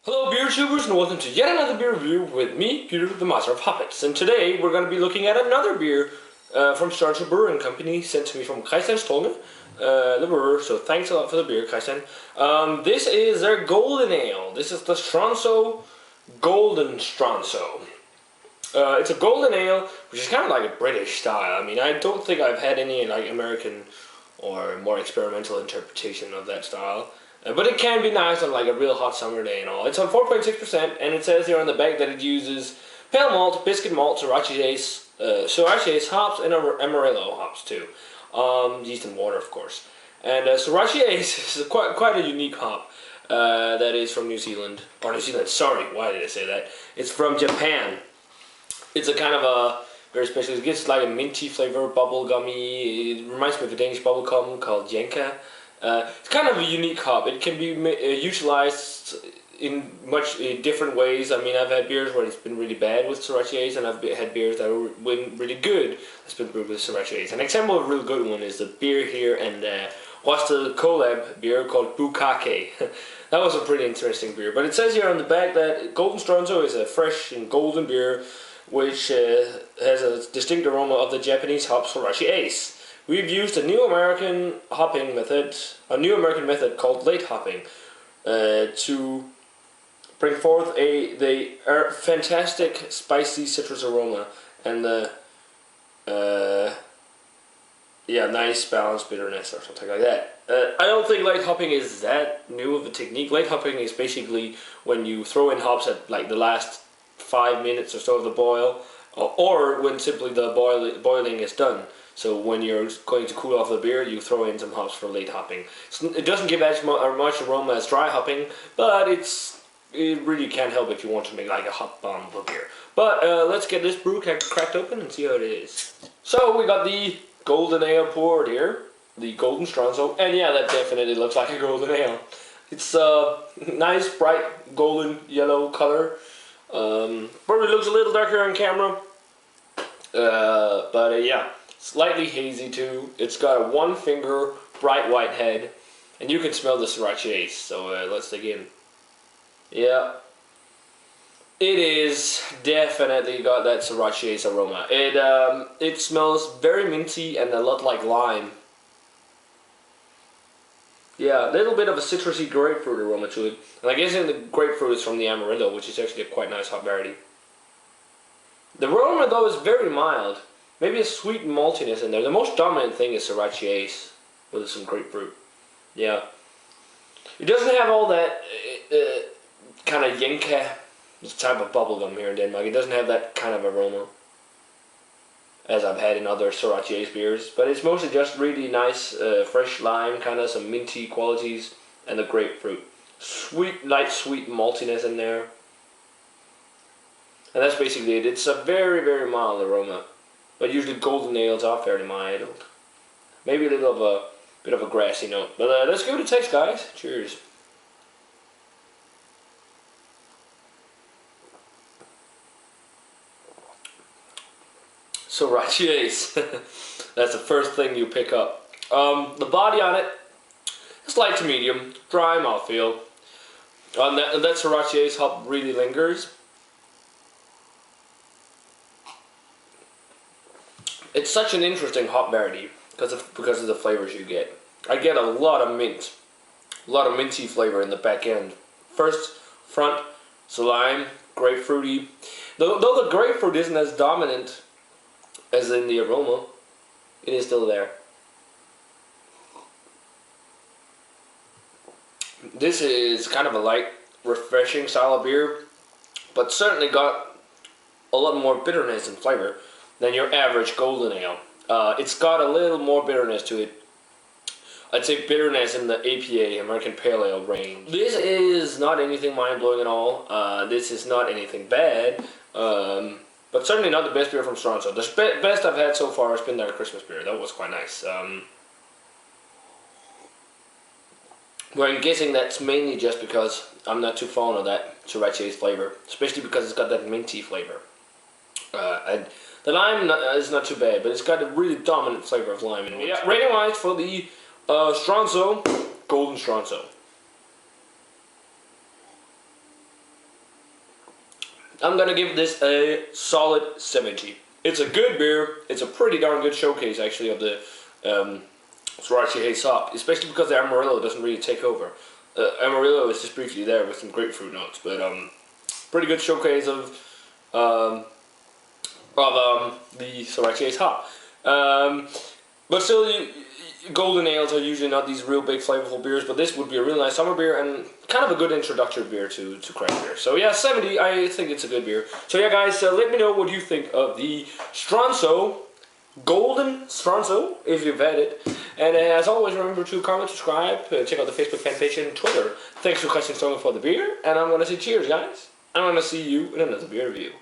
Hello beer tubers and welcome to yet another beer review with me, Peter, the master of hoppets. And today we're going to be looking at another beer from Stronzo Brewing Company, sent to me from Hijfte, the brewer, so thanks a lot for the beer, Hijfte. This is their golden ale. This is the Stronzo Golden Stronzo. It's a golden ale, which is kind of like a British style. I mean, I don't think I've had any like American or more experimental interpretation of that style. But it can be nice on like a real hot summer day and all. It's on 4.6%, and it says here on the back that it uses pale malt, biscuit malt, Sriracha Ace hops, and Amarillo hops too. Yeast and water, of course. And Sriracha Ace is quite a unique hop that is from New Zealand. Sorry, why did I say that? It's from Japan. It's a kind of a very special, it gets like a minty flavor, bubble gummy. It reminds me of a Danish bubble gum called Jenka. It's kind of a unique hop. It can be utilized in much different ways. I mean, I've had beers where it's been really bad with Sriracha Ace, and I've had beers that were really good that's been brewed with Sriracha Ace. An example of a real good one is the beer here and Hijfte collab beer called Bukake. That was a pretty interesting beer. But it says here on the back that Golden Stronzo is a fresh and golden beer which has a distinct aroma of the Japanese hop Sriracha Ace. We've used a new American method called late hopping to bring forth the fantastic spicy citrus aroma and the nice balanced bitterness or something like that. I don't think late hopping is that new of a technique. Late hopping is basically when you throw in hops at like the last 5 minutes or so of the boil, or when simply the boiling is done. So when you're going to cool off the beer, you throw in some hops for late hopping. So it doesn't give as much aroma as dry hopping, but it really can help if you want to make like a hop bomb of a beer. But let's get this brew cracked open and see how it is. So we got the golden ale poured here, the Golden Stronzo, and yeah, that definitely looks like a golden ale. It's a nice bright golden yellow color. Probably looks a little darker on camera, but yeah. Slightly hazy too. It's got a 1 finger bright white head, and you can smell the Sriracha Ace. So let's dig in. Yeah, it is definitely got that Sriracha Ace aroma. It smells very minty and a lot like lime. Yeah, a little bit of a citrusy grapefruit aroma to it. And I guess the grapefruit is from the Amarillo, which is actually a quite nice hop variety. The aroma though is very mild. Maybe a sweet maltiness in there. The most dominant thing is Sriracha Ace with some grapefruit. Yeah. It doesn't have all that kind of Jenka type of bubblegum here in Denmark. It doesn't have that kind of aroma as I've had in other Sriracha Ace beers. But it's mostly just really nice fresh lime, kind of some minty qualities, and the grapefruit. Light sweet maltiness in there. And that's basically it. It's a very, very mild aroma. But usually golden ales are fairly mild. Maybe a bit of a grassy note. But let's give it a taste, guys. Cheers. Sriracha Ace. That's the first thing you pick up. The body on it is light to medium, dry mouthfeel. That Sriracha Ace hop really lingers. It's such an interesting hop variety because of the flavors you get. I get a lot of mint, a lot of minty flavor in the back end. Front, so lime, grapefruity. Though the grapefruit isn't as dominant as in the aroma, it is still there. This is kind of a light, refreshing style of beer, but certainly got a lot more bitterness and flavor than your average golden ale. It's got a little more bitterness to it. I'd say bitterness in the APA, American Pale Ale range. This is not anything mind-blowing at all. This is not anything bad, but certainly not the best beer from Stronzo. The best I've had so far has been their Christmas beer. That was quite nice. Well, I'm guessing that's mainly just because I'm not too fond of that Sriracha Ace flavor, especially because it's got that minty flavor. And the lime is not too bad, but it's got a really dominant flavor of lime in it. Yeah, rating wise for the Stronzo, Golden Stronzo. I'm gonna give this a solid 70. It's a good beer. It's a pretty darn good showcase, actually, of the Lochristi Haze hop, especially because the Amarillo doesn't really take over. Amarillo is just briefly there with some grapefruit notes, but pretty good showcase of the Lochristi Haze hop. But still, golden ales are usually not these real big flavorful beers, but this would be a really nice summer beer and kind of a good introductory beer to craft beer. So yeah, 70, I think it's a good beer. So yeah guys, let me know what you think of the Stronzo, Golden Stronzo, if you've had it. And as always, remember to comment, subscribe, check out the Facebook fan page and Twitter. Thanks for questions for the beer, and I'm going to say cheers guys. I'm going to see you in another beer review.